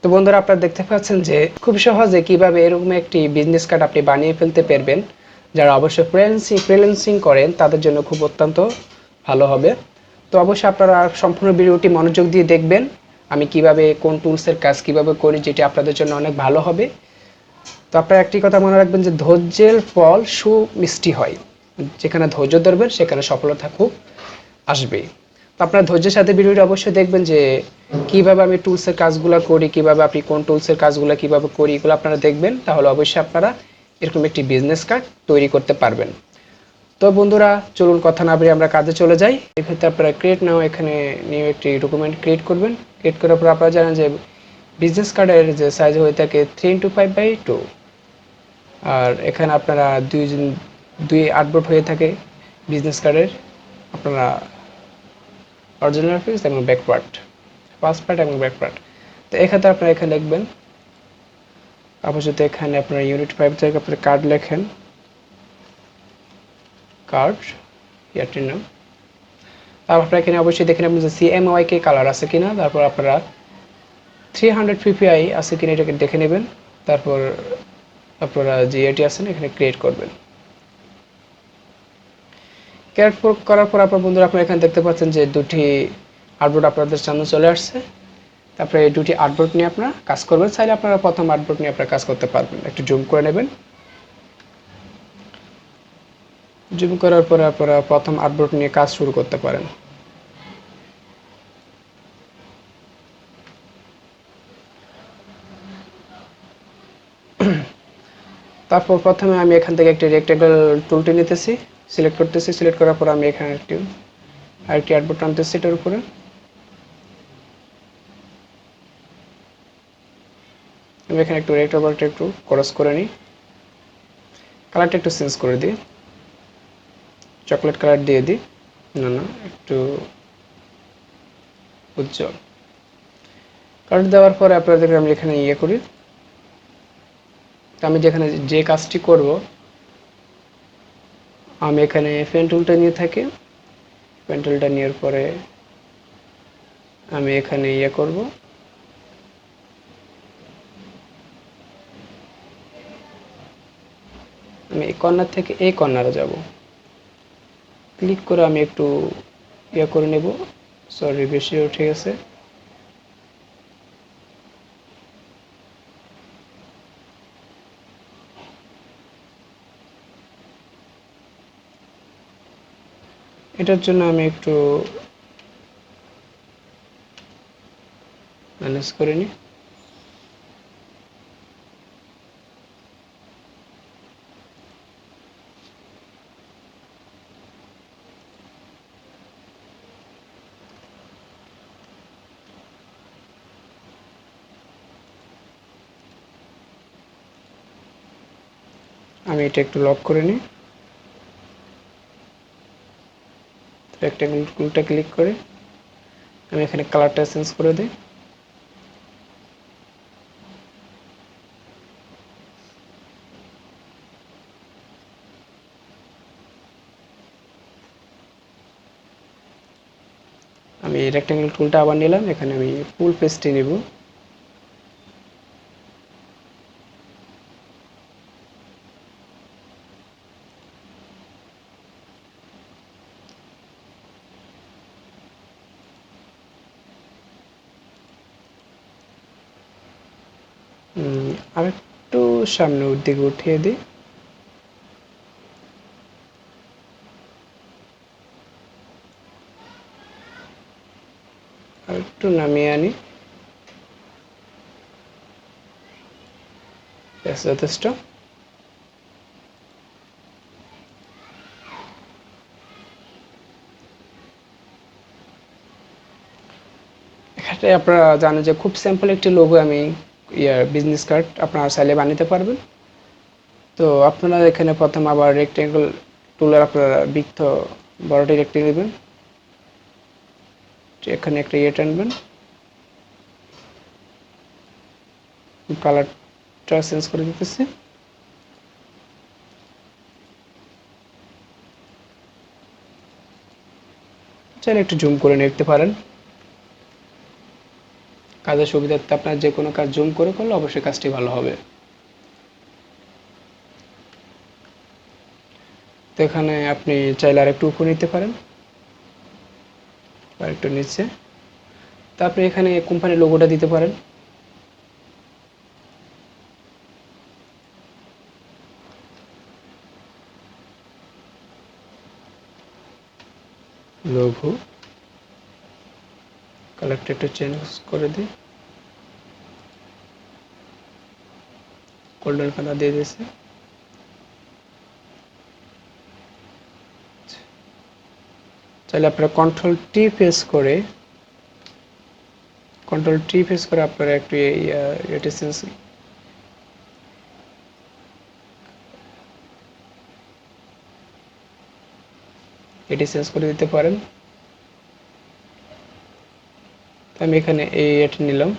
তো বন্ধুরা আপনারা দেখতে পাচ্ছেন যে খুব সহজে কিভাবে এরকম একটি বিজনেস কার্ড আপনি বানিয়ে ফেলতে পারবেন। যারা অবশ্যই ফ্রিল্যান্সিং করেন তাদের জন্য খুব অত্যন্ত ভালো হবে। তো অবশ্যই আপনারা সম্পূর্ণ ভিডিওটি মনোযোগ দিয়ে দেখবেন আমি কিভাবে কোন টুলসের কাজ কিভাবে করি, যেটি আপনাদের জন্য অনেক ভালো হবে। তো আপনারা একটি কথা মনে রাখবেন যে ধৈর্যের ফল সুমিষ্টি হয়। যেখানে ধৈর্য ধরবেন সেখানে সফলতা খুব আসবেই। তো আপনারা ধৈর্যের সাথে ভিডিওটি অবশ্যই দেখবেন যে কিভাবে আমি টুলসের কাজগুলো করি, কিভাবে আপনি কোন টুলসের কাজগুলো কিভাবে করি, এগুলো আপনারা দেখবেন। তাহলে অবশ্যই আপনারা এরকম একটি বিজনেস কার্ড তৈরি করতে পারবেন। তো বন্ধুরা চলুন কথা না বাড়িয়ে আমরা কাজে চলে যাই। এক্ষেত্রে আপনারা ক্রিয়েট নাও এখানে নিউ একটি ডকুমেন্ট ক্রিয়েট করবেন। ক্রিয়েট করার পর আপনারা জানেন যে বিজনেস কার্ডের যে সাইজ হয়ে থাকে 3x5/2, আর এখানে আপনারা দুই আর্টবোর্ড হয়ে থাকে বিজনেস কার্ডের। আপনারা অরিজিনাল পেজ এবং ব্যাকওয়ার্ড, ফার্স্ট পার্ট এবং ব্যাক পার্ট। তো এক্ষেত্রে আপনারা এখানে লিখবেন, আপাতত এখানে আপনারা ইউনিট 5 থেকে আপনারা কার্ড লেখেন, কার্ড ইয়ারটির নাম। তারপর আপনারা এখানে অবশ্যই দেখে নেবেন যে CMYK কালার আছে কিনা, তারপর আপনারা 300 ppi আছে কিনা এটাকে দেখে নেবেন। তারপর আপনারা যে এটি আছেন এখানে ক্রিয়েট করবেন। ক্রিয়েট করার পর আপনার বন্ধুরা আপনারা এখানে দেখতে পাচ্ছেন যে দুটি আর্টবোর্ড আপনাদের সামনে চলে আসছে। তারপরে এই দুটি আর্টবোর্ড নিয়ে আপনারা কাজ করবেন। চাইলে আপনারা প্রথম আর্টবোর্ড নিয়ে আপনারা কাজ করতে পারবেন। একটু জুম করে নেবেন। জুম করার পরে আপনারা প্রথম আর্টবোর্ড নিয়ে কাজ শুরু করতে পারেন। তারপর প্রথমে আমি এখান থেকে একটি রেক্টেঙ্গল টুলটি নিতেছি, সিলেক্ট করতেছি। সিলেক্ট করার পর আমি এখানে আরেকটি আর্টবোর্ড টানতেছি এটার উপরে। আমি এখানে একটু রেক্টেঙ্গলটা একটু ক্রস করে নিই, কালারটা একটু চেঞ্জ করে দিই, চকলেট কালার দিয়ে দিই, না একটু উজ্জ্বল কালার দেওয়ার পরে আপনাদের আমি এখানে করি। আমি যেখানে যে কাজটি করব আমি এখানে পেন টুলটা নিয়ে থাকি। পেন টুলটা নেওয়ার পরে আমি এখানে করব, আমি এই কর্নার থেকে এই কর্নারে যাব। ক্লিক করে আমি একটু করে নেব। সরি বেশি উঠে গেছে। এটার জন্য আমি একটু ম্যানেজ করে নিই। আমি এটা একটু লক করে নিই। রেক্টেঙ্গল টুলটা ক্লিক করে আমি এখানে কালারটা চেঞ্জ করে দিই। আমি রেক্টেঙ্গল টুলটা আবার নিলাম, এখানে আমি ফুল পেজটি নেব। আরেকটু সামনের দিকে উঠিয়ে দিই। আরেকটু নামিয়ে আনি, যথেষ্ট। এখানে আপনারা জানেন যে খুব সিম্পল একটি লোগো আমি বিজনেস কার্ড আপনারা চাইলে বানাতে পারবেন। তো আপনারা এখানে প্রথম আবার রেক্টেঙ্গল টুলের আপনারা বৃত্ত বড়টি একটি নেবেন, এখানে একটা টানবেন, কালারটা চেঞ্জ করে দিতেছি। চাইলে একটু জুম করে নিতে পারেন। কাজের সুবিধার্থে আপনার যে কোনো কাজ জুম করে করলে অবশ্যই কাজটি ভালো হবে। তো এখানে আপনি চাইলে আর একটু উপরে নিতে পারেন, আর একটু নিচে। তারপরে এখানে কোম্পানির লোগোটা দিতে পারেন। লোগো কালারটা একটু চেঞ্জ করে দিই, গোল্ডেন কালার দিয়ে দিয়েছে। চাইলে আপনারা কন্ট্রোল টি প্রেস করে আপনারা একটু এটা চেঞ্জ করে দিতে পারেন। আমি এখানে এটা নিলাম,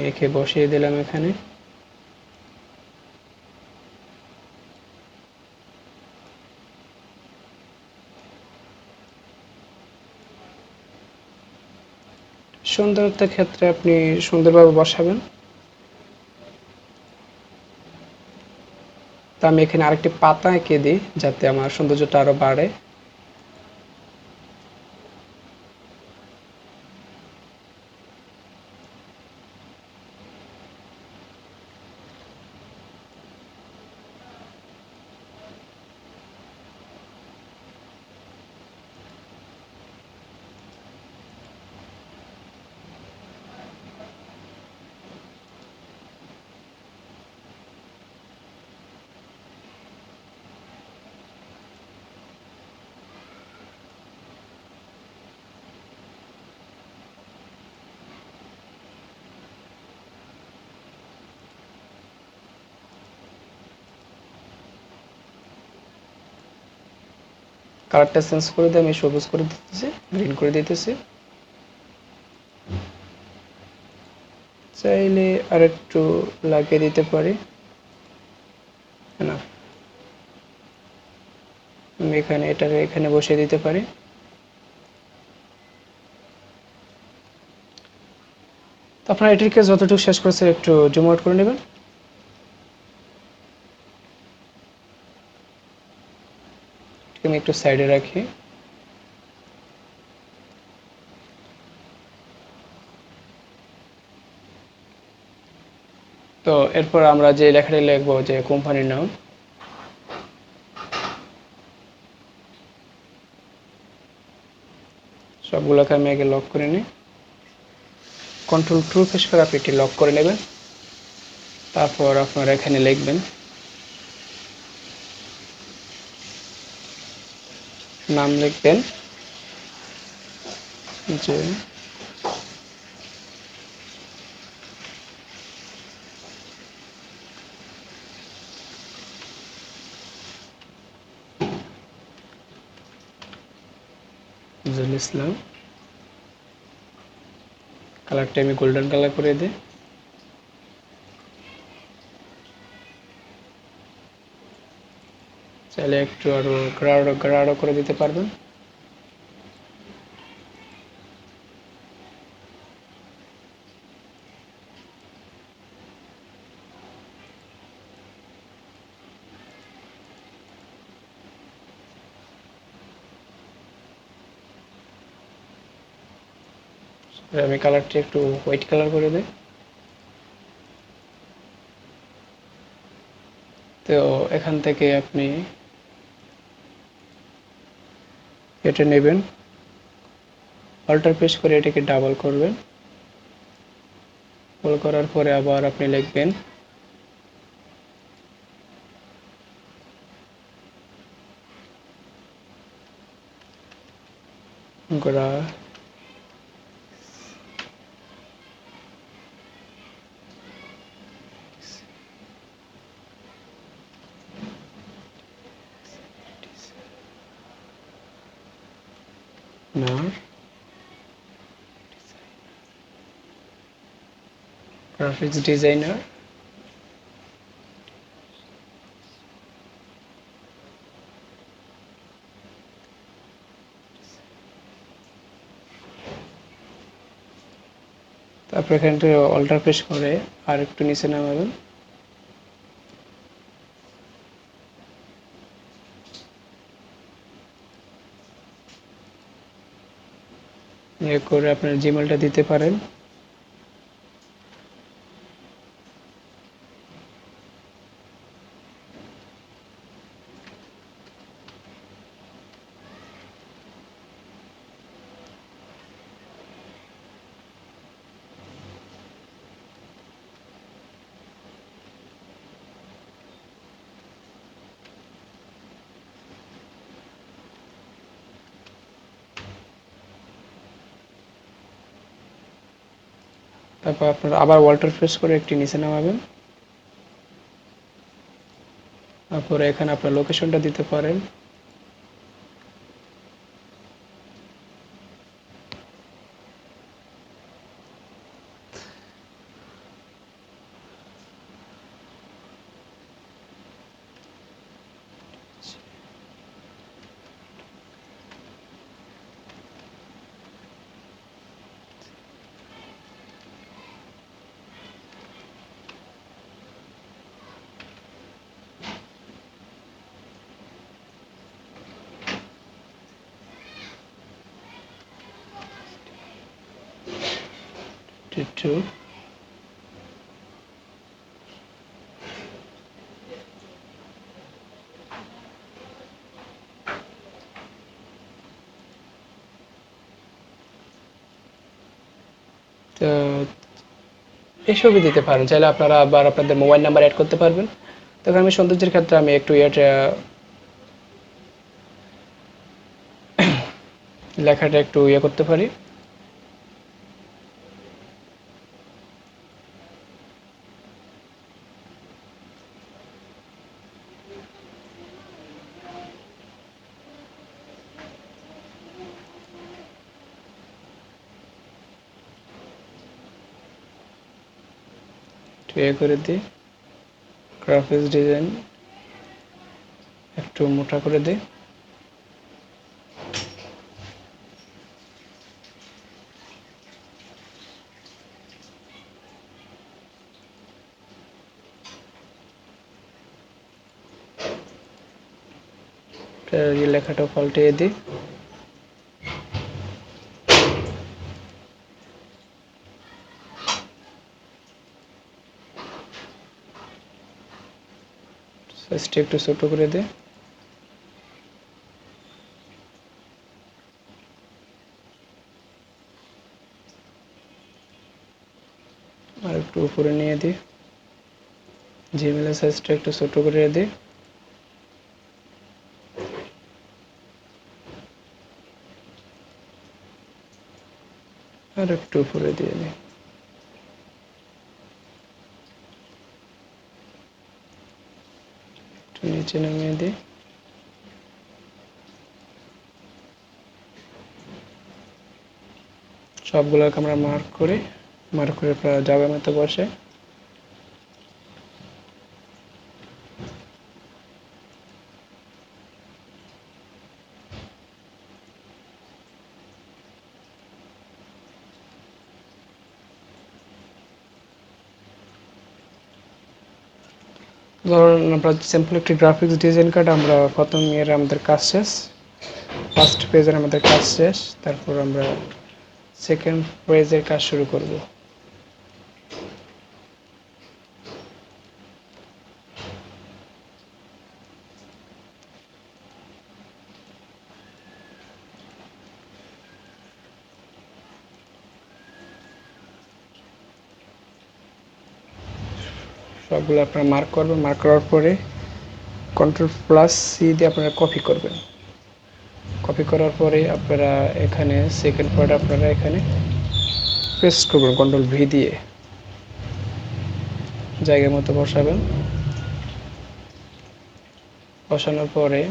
একে বসিয়ে দিলাম এখানে। সুন্দরতার ক্ষেত্রে আপনি সুন্দরভাবে বসাবেন। তো আমি এখানে আরেকটি পাতা এঁকে দিই যাতে আমার সৌন্দর্যটা আরো বাড়ে। কালারটা চেঞ্জ করে দিয়ে আমি সবুজ করে দিতেছি, গ্রিন করে দিতেছি। চাইলে আরেকটু লাগিয়ে দিতে পারি না, আমি এখানে বসিয়ে দিতে পারি। তো আপনারা এটিকে যতটুকু শেষ করেছে একটু জুম আউট করে নেবেন। আমি একটু সাইডে রাখি। তো এরপর আমরা যে লেখাটি লিখবো, যে কোম্পানির নাম, সবগুলোকে আমি আগে লক করে নিই। কন্ট্রোল টু প্রেস করে আপনি এটি লক করে নেবেন। তারপর আপনারা এখানে লিখবেন নাম, লিখবেন যে নজরুল ইসলাম। কালারটা আমি গোল্ডেন কালার করে দিই। চাইলে একটু আরো গাঢ় করে দিতে পারবেন। আমি কালারটা একটু হোয়াইট কালার করে দিই। তো এখান থেকে আপনি এটা নেবেন, অল্টার প্রেস করে এটাকে ডাবল করবেন। ডাবল করার পরে আবার আপনি লিখবেন গ্রা না গ্রাফিক্স ডিজাইনার তারপর এখান থেকে অল্টার প্রেস করে আর একটু নিচে নামাবেন। ইয়ে করে আপনার জিমেলটা দিতে পারেন। তারপর আপনার আবার অল্টার প্রেস করে একটি নিচে নামাবেন। তারপরে এখানে আপনার লোকেশনটা দিতে পারেন। একটু তো এসবই দিতে পারেন। চাইলে আপনারা আবার আপনাদের মোবাইল নাম্বার অ্যাড করতে পারবেন। তখন আমি সৌন্দর্যের ক্ষেত্রে আমি একটু লেখাটা একটু করতে পারি। একটু করে দিই। গ্রাফিক্স ডিজাইন একটু মোটা করে দিই। লেখাটা পাল্টিয়ে দিই। সাইজটা একটু ছোট করে দিই। আর একটু উপরে নিয়ে দিই। জিমেলের সাইজটা একটু ছোট করে দিই। আর একটু উপরে দিয়ে দিই। একটু নিচে নামিয়ে দিই। সবগুলোকে আমরা মার্ক করে জায়গা মতো বসে ধরুন আমরা সিম্পল একটি গ্রাফিক্স ডিজাইন কার্ড আমরা প্রথম আমাদের কাজ শেষ। ফার্স্ট পেজের আমাদের কাজ শেষ। তারপর আমরা সেকেন্ড পেজের কাজ শুরু করব। সবগুলো আপনারা মার্ক করবেন। মার্ক করার পরে Ctrl+C দিয়ে আপনারা কপি করবেন। কপি করার পরে আপনারা এখানে সেকেন্ড পার্ট আপনারা এখানে পেস্ট করবেন Ctrl+V দিয়ে জায়গা মতো বসাবেন। বসানোর পরে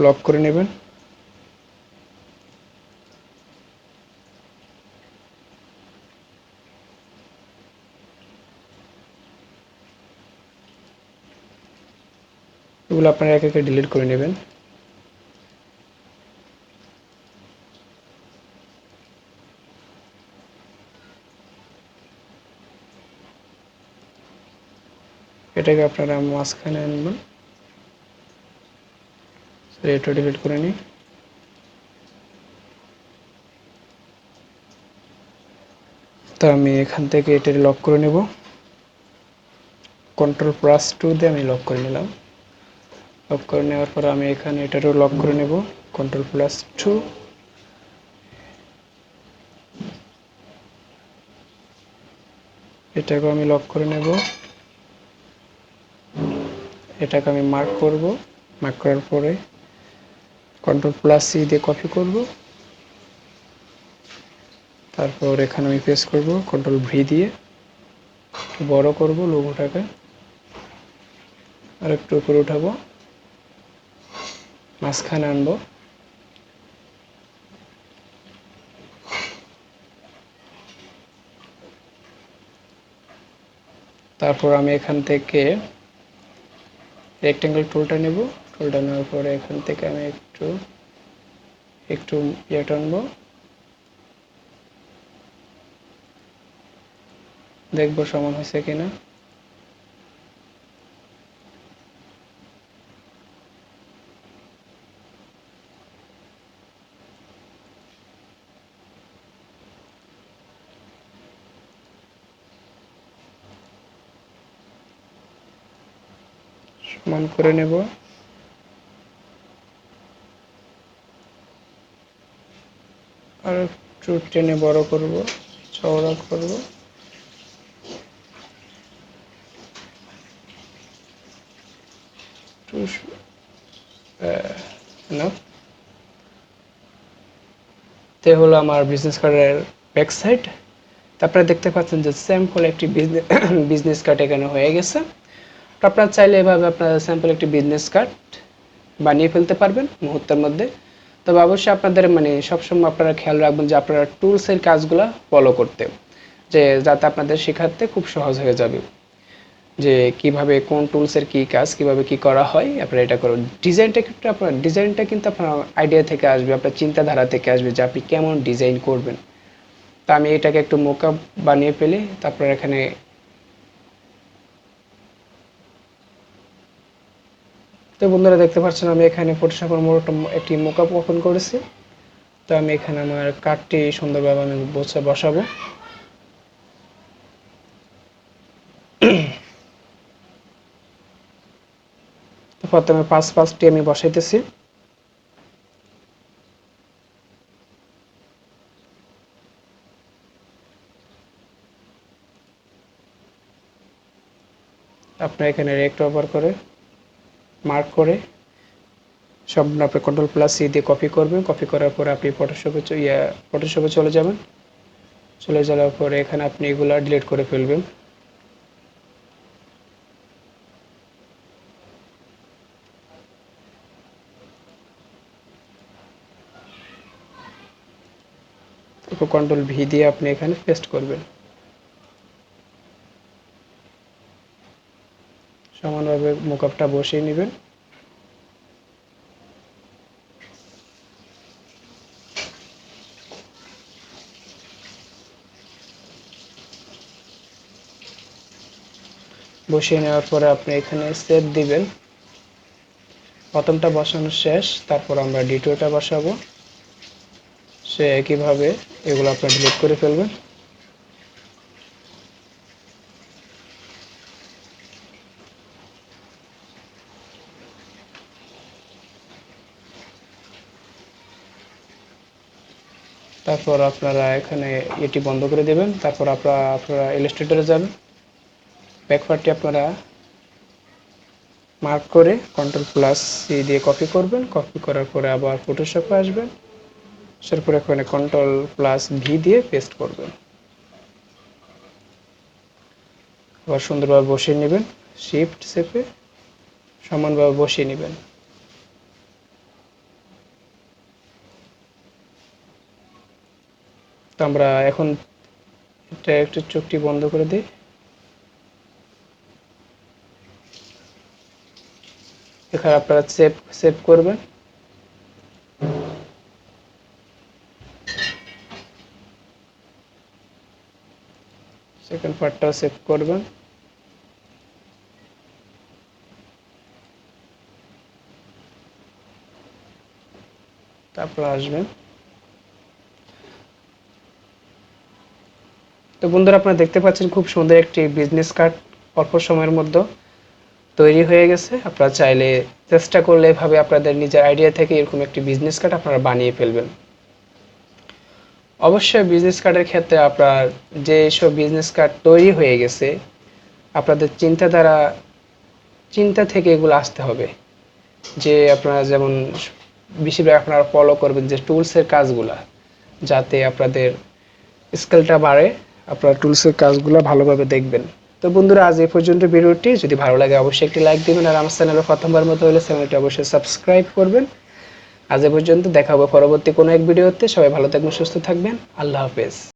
লক করে নেবেন। এগুলো আপনারা এক একে ডিলিট করে নেবেন। এটাকে আপনারা মাঝখানে আনবেন। এটা ডিলিট করে নিই। তো আমি এখান থেকে এটা লক করে নেব। Ctrl+2 দিয়ে আমি লক করে নিলাম। লক করে নেওয়ার পর আমি এখানে এটারও লক করে নেব Ctrl+2। এটাকে আমি লক করে নেব। এটাকে আমি মার্ক করব। মার্ক করার পরে Ctrl+C দিয়ে কপি করব। তারপর এখানে আমি পেস্ট করব Ctrl+V দিয়ে বড় করব লোগোটাকে, আর একটু উপরে উঠাবো, মাঝখানে আনবো। তারপর আমি এখান থেকে রেক্টেঙ্গেল টুলটা নেব। টুলটা নেওয়ার পরে এখান থেকে আমি একটু ইয়ে টানবো, দেখবো সমান হয়েছে কিনা। সমান করে নেব। আর একটু টেনে বড় করব, চওড়া করব। তে হলো আমার বিজনেস কার্ডের ব্যাক সাইড। আপনারা দেখতে পাচ্ছেন যে স্যাম্পল একটি বিজনেস কার্ড এখানে হয়ে গেছে। তো আপনারা চাইলে এভাবে আপনারা স্যাম্পল একটি বিজনেস কার্ড বানিয়ে ফেলতে পারবেন মুহূর্তের মধ্যে। তবে অবশ্যই আপনাদের মানে সবসময় আপনারা খেয়াল রাখবেন যে আপনারা টুলসের কাজগুলো ফলো করতে, যে যাতে আপনাদের শেখাতে খুব সহজ হয়ে যাবে, যে কিভাবে কোন টুলসের কি কাজ, কিভাবে কি করা হয় আপনারা এটা করুন। ডিজাইনটা কিন্তু আপনার আইডিয়া থেকে আসবে, আপনার চিন্তাধারা থেকে আসবে যে আপনি কেমন ডিজাইন করবেন। তো আমি এটাকে একটু মোকআপ বানিয়ে ফেলি। তারপর এখানে তো বন্ধুরা দেখতে পাচ্ছেন আমি এখানে ফটোশপের একটি মোকআপ ওপেন করেছি। তো আমি এখানে আমার কার্ডটি সুন্দরভাবে আমি বসাবো। তো প্রথমে পাঁচটি আমি বসাইতেছি। আপনার এখানে রেক্ট ব্যবহার করে মার্ক করে সব আপনি Ctrl+C দিয়ে কপি করবেন। কপি করার পরে আপনি ফটোশপে চলে যাবেন। চলে যাওয়ার পরে এখানে আপনি এগুলা ডিলিট করে ফেলবেন। তারপর Ctrl+V দিয়ে আপনি এখানে পেস্ট করবেন। সমানভাবে মোকআপটা বসিয়ে নেবেন। বসিয়ে নেওয়ার পরে আপনি এখানে সেভ দিবেন। প্রথমটা বসানো শেষ, তারপর আমরা দ্বিতীয়টা বসাবো। সে একইভাবে এগুলো আপনার ডিলিট করে ফেলবেন। তারপর আপনারা এখানে এটি বন্ধ করে দেবেন। তারপর আপনারা ইলাস্ট্রেটরে যাবেন। ব্যাকপার্টটি আপনারা মার্ক করে Ctrl+C দিয়ে কপি করবেন। কপি করার পরে আবার ফটোশপে আসবেন। তারপর এখানে Ctrl+V দিয়ে পেস্ট করবেন। আবার সুন্দরভাবে বসিয়ে নেবেন। শিফট চেপে সমানভাবে বসিয়ে নেবেন। তো আমরা এখন এটা একটু চোখটি বন্ধ করে দিই। এখানে আপনারা সেভ করবেন। সেকেন্ড পার্টটাও সেভ করবেন। তারপর আসবেন। তো বন্ধুরা, আপনারা দেখতে পাচ্ছেন খুব সুন্দর একটি বিজনেস কার্ড অল্প সময়ের মধ্যে তৈরি হয়ে গেছে। আপনারা চাইলে চেষ্টা করলে এভাবে আপনাদের নিজের আইডিয়া থেকে এরকম একটি বিজনেস কার্ড আপনারা বানিয়ে ফেলবেন। অবশ্যই বিজনেস কার্ডের ক্ষেত্রে আপনার যেসব বিজনেস কার্ড তৈরি হয়ে গেছে, আপনাদের চিন্তা থেকে এগুলো আসতে হবে। যে আপনারা যেমন বেশিরভাগ আপনারা ফলো করবেন যে টুলসের কাজগুলা, যাতে আপনাদের স্কিলটা বাড়ে। আপনারা টুলসের কাজগুলো ভালোভাবে দেখবেন। তো বন্ধুরা, আজ এই পর্যন্ত ভিডিওটি। যদি ভালো লাগে অবশ্যই একটি লাইক দিবেন, আর আমার চ্যানেলে প্রথমবার মতো হলে চ্যানেলটি অবশ্যই সাবস্ক্রাইব করবেন। আজ এ পর্যন্ত, দেখা হবে পরবর্তী কোনো এক ভিডিওতে। সবাই ভালো থাকবেন, সুস্থ থাকবেন। আল্লাহ হাফেজ।